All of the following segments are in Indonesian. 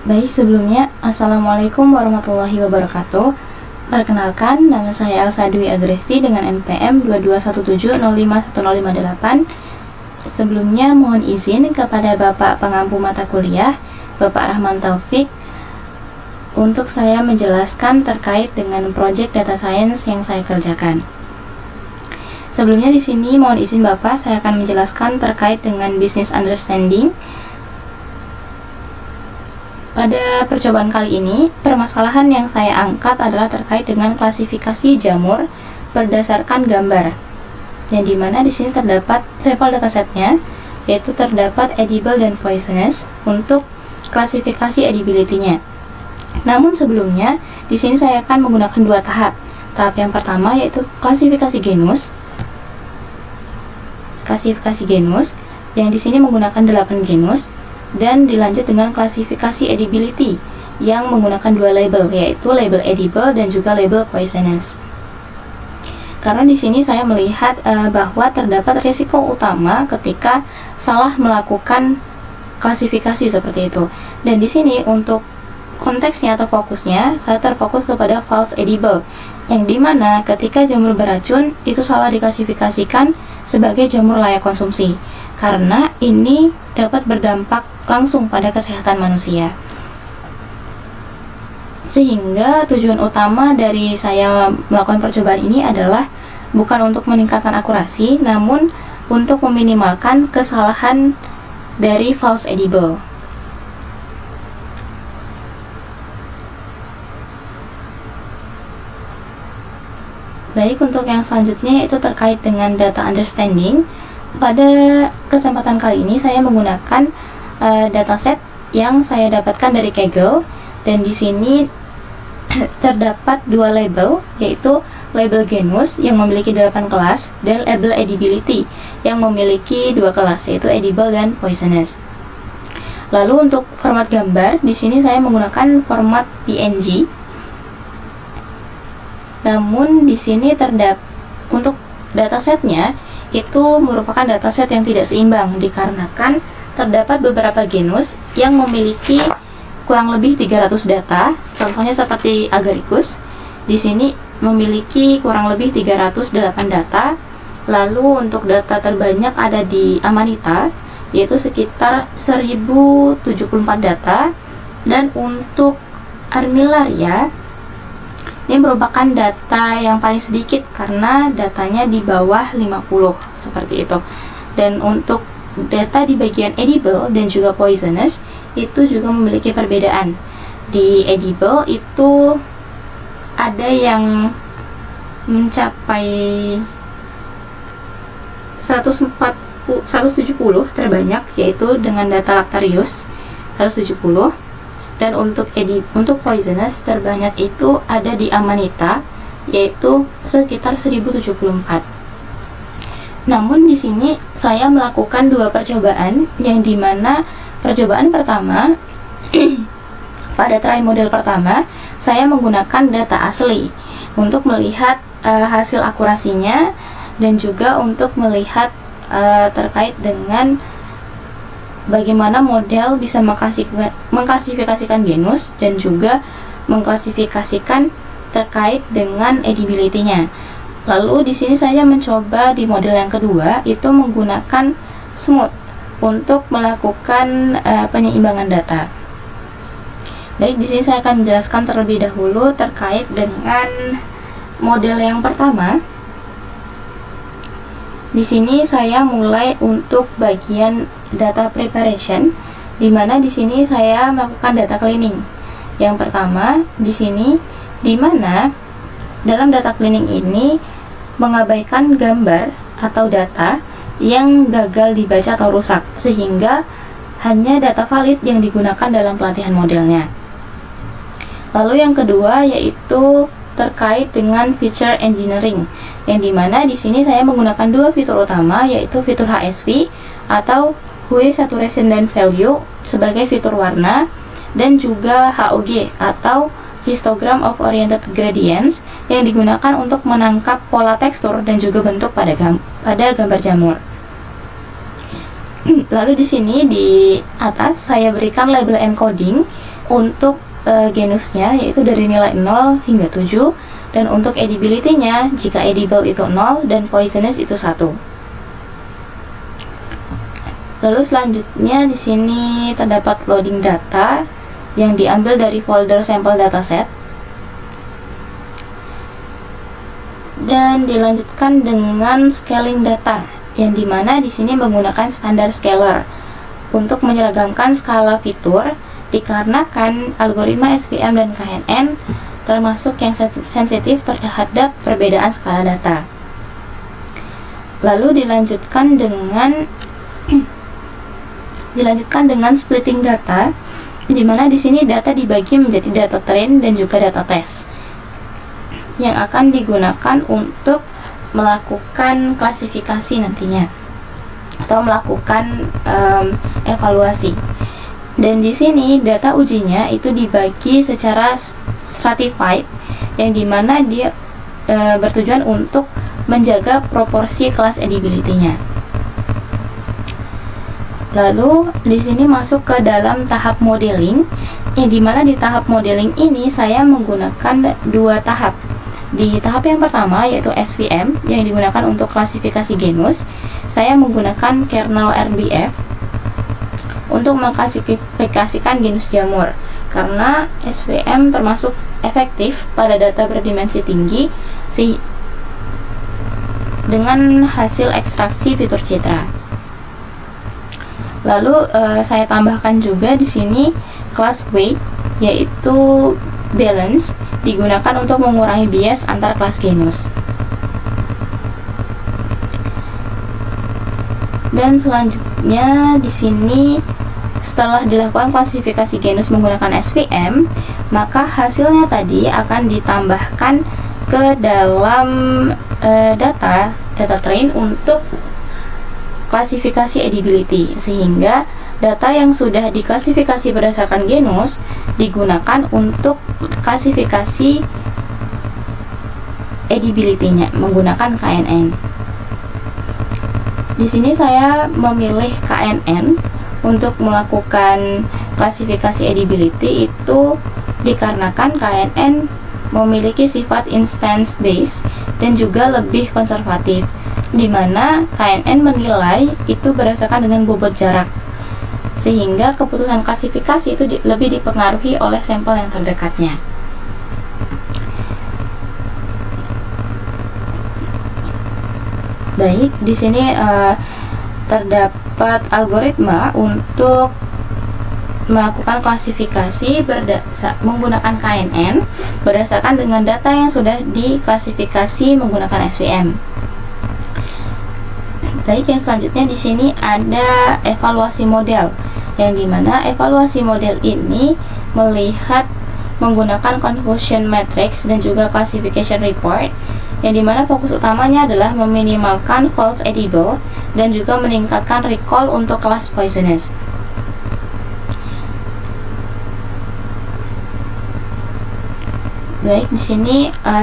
Baik, sebelumnya Assalamualaikum warahmatullahi wabarakatuh. Perkenalkan, nama saya Elsa Dwi Agresti dengan NPM 2217051058. Sebelumnya mohon izin kepada Bapak pengampu mata kuliah, Bapak Rahman Taufik, untuk saya menjelaskan terkait dengan proyek data science yang saya kerjakan. Sebelumnya di sini mohon izin Bapak, saya akan menjelaskan terkait dengan business understanding. Pada percobaan kali ini, permasalahan yang saya angkat adalah terkait dengan klasifikasi jamur berdasarkan gambar. Yang dimana di sini terdapat sampel datasetnya, yaitu terdapat edible dan poisonous untuk klasifikasi edibility-nya. Namun sebelumnya, di sini saya akan menggunakan dua tahap. Tahap yang pertama yaitu klasifikasi genus. Klasifikasi genus yang di sini menggunakan 8 genus. Dan dilanjut dengan klasifikasi edibility yang menggunakan dua label, yaitu label edible dan juga label poisonous. Karena di sini saya melihat bahwa terdapat risiko utama ketika salah melakukan klasifikasi seperti itu. Dan di sini untuk konteksnya atau fokusnya, saya terfokus kepada false edible, yang dimana ketika jamur beracun itu salah diklasifikasikan sebagai jamur layak konsumsi, karena ini dapat berdampak langsung pada kesehatan manusia. Sehingga tujuan utama dari saya melakukan percobaan ini adalah bukan untuk meningkatkan akurasi, namun untuk meminimalkan kesalahan dari false edible. Baik, untuk yang selanjutnya itu terkait dengan data understanding. Pada kesempatan kali ini saya menggunakan dataset yang saya dapatkan dari Kaggle, dan di sini terdapat dua label, yaitu label genus yang memiliki 8 kelas dan label edibility yang memiliki 2 kelas, yaitu edible dan poisonous. Lalu untuk format gambar, di sini saya menggunakan format PNG. Namun di sini untuk datasetnya itu merupakan dataset yang tidak seimbang, dikarenakan terdapat beberapa genus yang memiliki kurang lebih 300 data. Contohnya seperti Agaricus, di sini memiliki kurang lebih 308 data. Lalu untuk data terbanyak ada di Amanita, yaitu sekitar 1074 data. Dan untuk Armillaria, ini merupakan data yang paling sedikit karena datanya di bawah 50 seperti itu. Dan untuk data di bagian edible dan juga poisonous itu juga memiliki perbedaan. Di edible itu ada yang mencapai 170 terbanyak, yaitu dengan data Lactarius 170. Dan untuk poisonous terbanyak itu ada di Amanita, yaitu sekitar 1074. Namun di sini saya melakukan dua percobaan, yang dimana percobaan pertama pada try model pertama saya menggunakan data asli untuk melihat hasil akurasinya, dan juga untuk melihat terkait dengan bagaimana model bisa mengklasifikasikan genus dan juga mengklasifikasikan terkait dengan edibility-nya. Lalu di sini saya mencoba di model yang kedua itu menggunakan smooth untuk melakukan penyeimbangan data. Baik, di sini saya akan menjelaskan terlebih dahulu terkait dengan model yang pertama. Di sini saya mulai untuk bagian data preparation, di mana di sini saya melakukan data cleaning. Yang pertama di sini, di mana dalam data cleaning ini mengabaikan gambar atau data yang gagal dibaca atau rusak, sehingga hanya data valid yang digunakan dalam pelatihan modelnya. Lalu yang kedua yaitu terkait dengan feature engineering, yang dimana di sini saya menggunakan dua fitur utama, yaitu fitur HSV atau Hue Saturation dan Value sebagai fitur warna, dan juga HOG atau Histogram of Oriented Gradients yang digunakan untuk menangkap pola tekstur dan juga bentuk pada gambar jamur. Lalu di sini di atas saya berikan label encoding untuk genusnya, yaitu dari nilai 0 hingga 7, dan untuk edibility-nya jika edible itu 0 dan poisonous itu 1. Lalu selanjutnya di sini terdapat loading data yang diambil dari folder sampel dataset, dan dilanjutkan dengan scaling data yang dimana di sini menggunakan standar scaler untuk menyeragamkan skala fitur, dikarenakan algoritma SVM dan KNN termasuk yang sensitif terhadap perbedaan skala data. Lalu dilanjutkan dengan splitting data, di mana di sini data dibagi menjadi data train dan juga data test yang akan digunakan untuk melakukan klasifikasi nantinya atau melakukan evaluasi. Dan di sini data ujinya itu dibagi secara stratified, yang dimana dia bertujuan untuk menjaga proporsi kelas edibility-nya. Lalu di sini masuk ke dalam tahap modeling, yang dimana di tahap modeling ini saya menggunakan 2 tahap. Di tahap yang pertama yaitu SVM yang digunakan untuk klasifikasi genus, saya menggunakan kernel RBF untuk mengklasifikasikan genus jamur, karena SVM termasuk efektif pada data berdimensi tinggi dengan hasil ekstraksi fitur citra. Lalu saya tambahkan juga di sini class weight, yaitu balance, digunakan untuk mengurangi bias antar kelas genus. Dan selanjutnya di sini setelah dilakukan klasifikasi genus menggunakan SVM, maka hasilnya tadi akan ditambahkan ke dalam data train untuk klasifikasi edibility, sehingga data yang sudah diklasifikasi berdasarkan genus digunakan untuk klasifikasi edibility-nya menggunakan KNN. Di sini saya memilih KNN untuk melakukan klasifikasi edibility itu dikarenakan KNN memiliki sifat instance based dan juga lebih konservatif, di mana KNN menilai itu berdasarkan dengan bobot jarak, sehingga keputusan klasifikasi itu lebih dipengaruhi oleh sampel yang terdekatnya. Baik, di sini terdapat algoritma untuk melakukan klasifikasi menggunakan KNN berdasarkan dengan data yang sudah diklasifikasi menggunakan SVM. Baik, yang selanjutnya di sini ada evaluasi model, yang dimana evaluasi model ini melihat menggunakan confusion matrix dan juga classification report, yang dimana fokus utamanya adalah meminimalkan false edible dan juga meningkatkan recall untuk kelas poisonous. Baik, di sini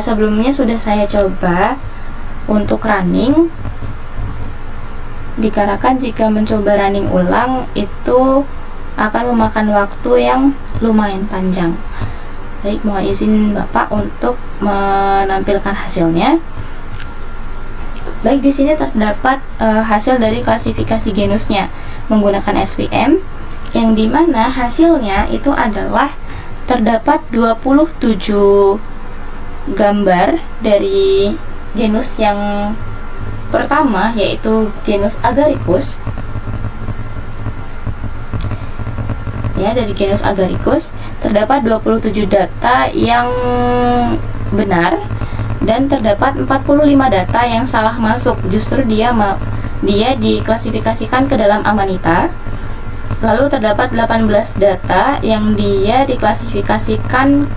sebelumnya sudah saya coba untuk running, dikarenakan jika mencoba running ulang itu akan memakan waktu yang lumayan panjang. Baik, mohon izin Bapak untuk menampilkan hasilnya. Baik, di sini terdapat hasil dari klasifikasi genusnya menggunakan SVM, yang dimana hasilnya itu adalah terdapat 27 gambar dari genus yang pertama, yaitu genus Agaricus. Ya, dari genus Agaricus terdapat 27 data yang benar dan terdapat 45 data yang salah masuk. Justru dia diklasifikasikan ke dalam Amanita. Lalu terdapat 18 data yang dia diklasifikasikan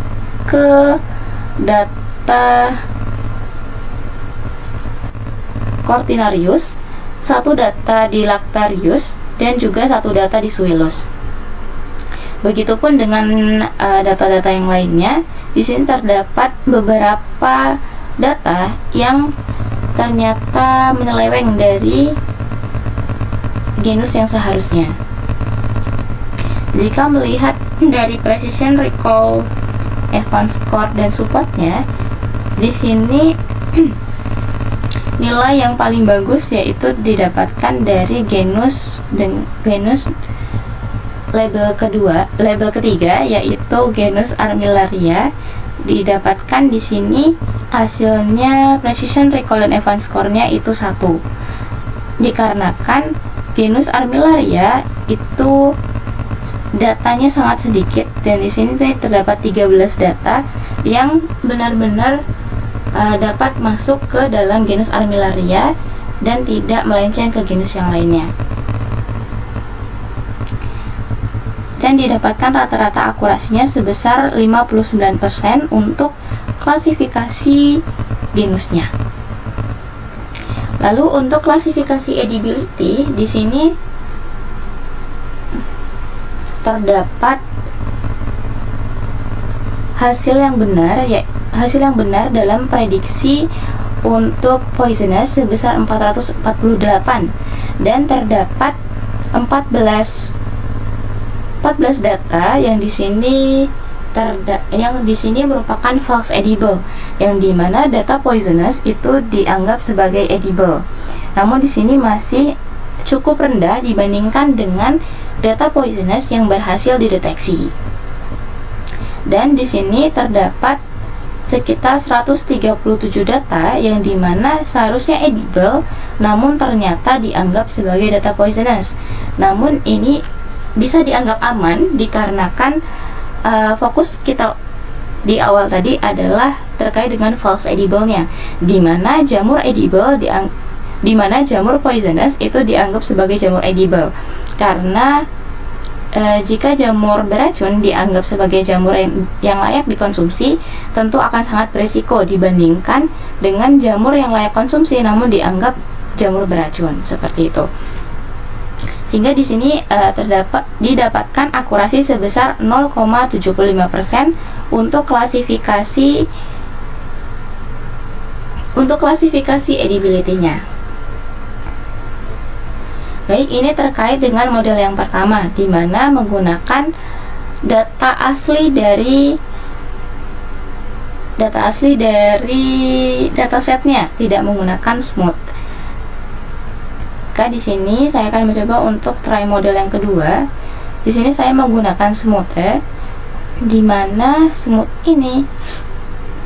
ke data Cortinarius, 1 data di Lactarius, dan juga 1 data di Suillus. Begitupun dengan data-data yang lainnya. Di sini terdapat beberapa data yang ternyata menyeleweng dari genus yang seharusnya. Jika melihat dari precision, recall, advanced score dan supportnya, di sini nilai yang paling bagus yaitu didapatkan dari genus label ketiga yaitu genus Armillaria. Didapatkan di sini hasilnya precision, recall dan advanced score-nya itu 1. Dikarenakan genus Armillaria itu datanya sangat sedikit, dan di sini terdapat 13 data yang benar-benar dapat masuk ke dalam genus Armillaria dan tidak melenceng ke genus yang lainnya. Dan didapatkan rata-rata akurasinya sebesar 59% untuk klasifikasi genusnya. Lalu untuk klasifikasi edibility, di sini terdapat hasil yang benar dalam prediksi untuk poisonous sebesar 448, dan terdapat 14 data yang di sini merupakan false edible, yang dimana data poisonous itu dianggap sebagai edible. Namun di sini masih cukup rendah dibandingkan dengan data poisonous yang berhasil dideteksi. Dan di sini terdapat sekitar 137 data yang dimana seharusnya edible, namun ternyata dianggap sebagai data poisonous. Namun ini bisa dianggap aman dikarenakan fokus kita di awal tadi adalah terkait dengan false edible-nya, dimana jamur poisonous itu dianggap sebagai jamur edible, karena jika jamur beracun dianggap sebagai jamur yang layak dikonsumsi, tentu akan sangat berisiko dibandingkan dengan jamur yang layak konsumsi namun dianggap jamur beracun, seperti itu. Sehingga di sini didapatkan akurasi sebesar 0,75% untuk klasifikasi edibility-nya. Baik, ini terkait dengan model yang pertama, di mana menggunakan data asli dari datasetnya, tidak menggunakan smooth. Maka di sini saya akan mencoba untuk try model yang kedua. Di sini saya menggunakan smooth, di mana smooth ini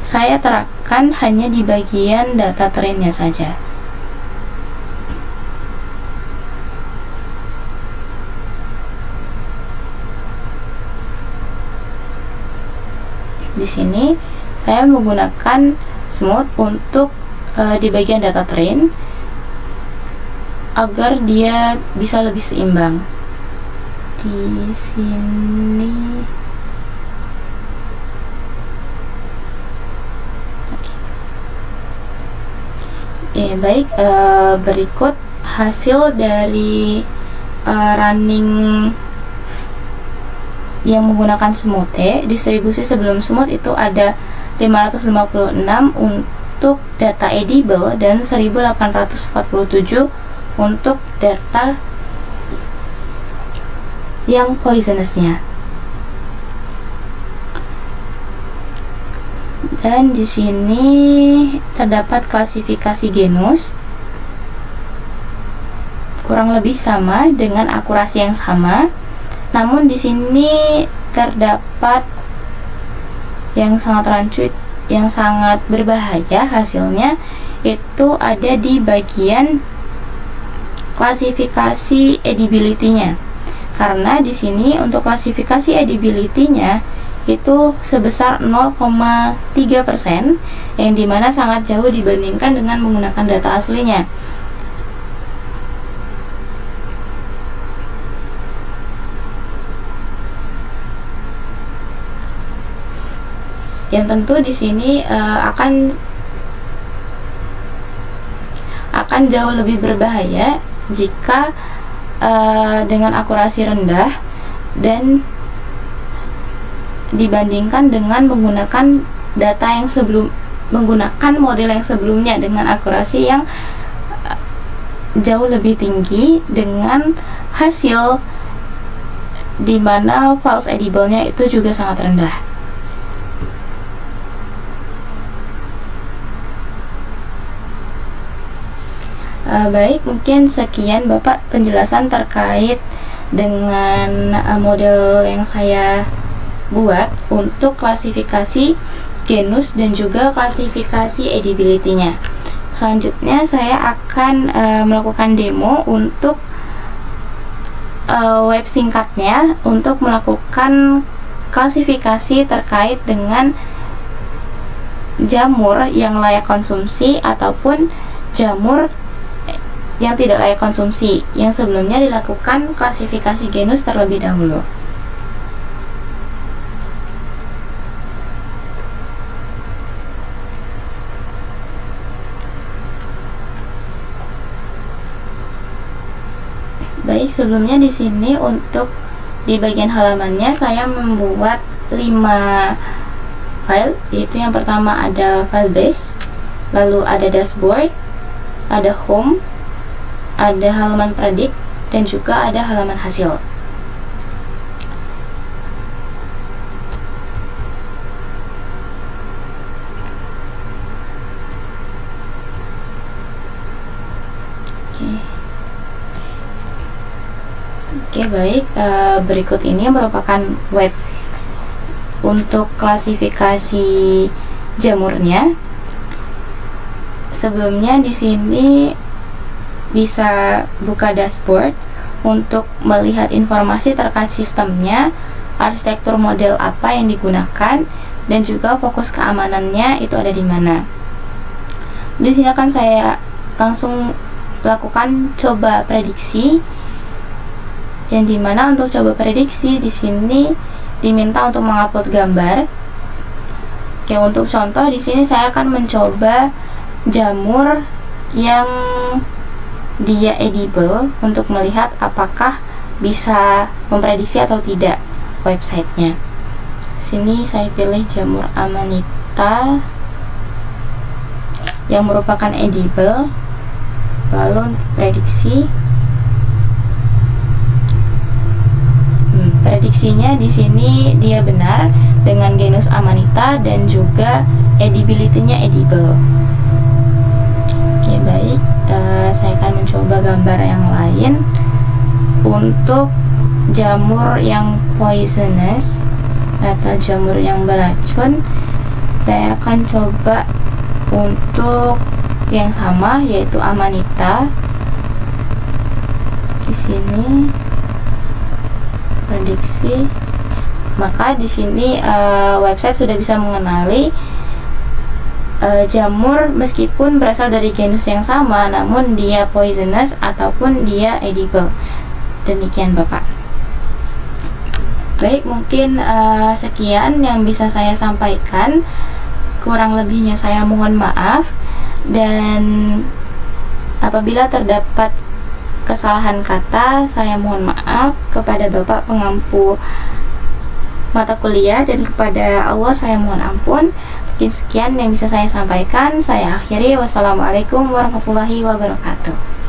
saya terapkan hanya di bagian data trainnya saja. Di sini saya menggunakan smooth untuk di bagian data train agar dia bisa lebih seimbang. Di sini baik, berikut hasil dari running yang menggunakan smooth. Distribusi sebelum smooth itu ada 556 untuk data edible dan 1847 untuk data yang poisonous-nya. Dan di sini terdapat klasifikasi genus kurang lebih sama dengan akurasi yang sama. Namun di sini terdapat yang sangat rancu, yang sangat berbahaya hasilnya itu ada di bagian klasifikasi edibility-nya. Karena di sini untuk klasifikasi edibility-nya itu sebesar 0,3%, yang dimana sangat jauh dibandingkan dengan menggunakan data aslinya. Yang tentu di sini akan jauh lebih berbahaya jika dengan akurasi rendah dan dibandingkan dengan menggunakan menggunakan model yang sebelumnya dengan akurasi yang jauh lebih tinggi dengan hasil dimana false edible-nya itu juga sangat rendah. Baik, mungkin sekian Bapak penjelasan terkait dengan model yang saya buat untuk klasifikasi genus dan juga klasifikasi edibility-nya. Selanjutnya saya akan melakukan demo untuk web singkatnya untuk melakukan klasifikasi terkait dengan jamur yang layak konsumsi ataupun jamur yang tidak layak konsumsi, yang sebelumnya dilakukan klasifikasi genus terlebih dahulu. Baik, sebelumnya di sini untuk di bagian halamannya saya membuat 5 file, yaitu yang pertama ada file base, lalu ada dashboard, ada home, ada halaman predict, dan juga ada halaman hasil. Oke, baik. Berikut ini merupakan web untuk klasifikasi jamurnya. Sebelumnya di sini bisa buka dashboard untuk melihat informasi terkait sistemnya, arsitektur model apa yang digunakan, dan juga fokus keamanannya itu ada di mana. Di sini akan saya langsung lakukan coba prediksi, yang dimana untuk coba prediksi di sini diminta untuk mengupload gambar. Oke, untuk contoh di sini saya akan mencoba jamur yang dia edible untuk melihat apakah bisa memprediksi atau tidak websitenya. Sini saya pilih jamur Amanita yang merupakan edible, lalu prediksi. Prediksinya di sini dia benar dengan genus Amanita dan juga edibility-nya edible. Oke, baik. Saya akan mencoba gambar yang lain. Untuk jamur yang poisonous atau jamur yang beracun, saya akan coba untuk yang sama, yaitu Amanita. Di sini prediksi, maka di sini website sudah bisa mengenali jamur meskipun berasal dari genus yang sama, namun dia poisonous ataupun dia edible. Demikian Bapak. Baik, mungkin sekian yang bisa saya sampaikan. Kurang lebihnya saya mohon maaf, dan apabila terdapat kesalahan kata, saya mohon maaf kepada Bapak pengampu mata kuliah, dan kepada Allah saya mohon ampun. Mungkin sekian yang bisa saya sampaikan. Saya akhiri. Wassalamualaikum warahmatullahi wabarakatuh.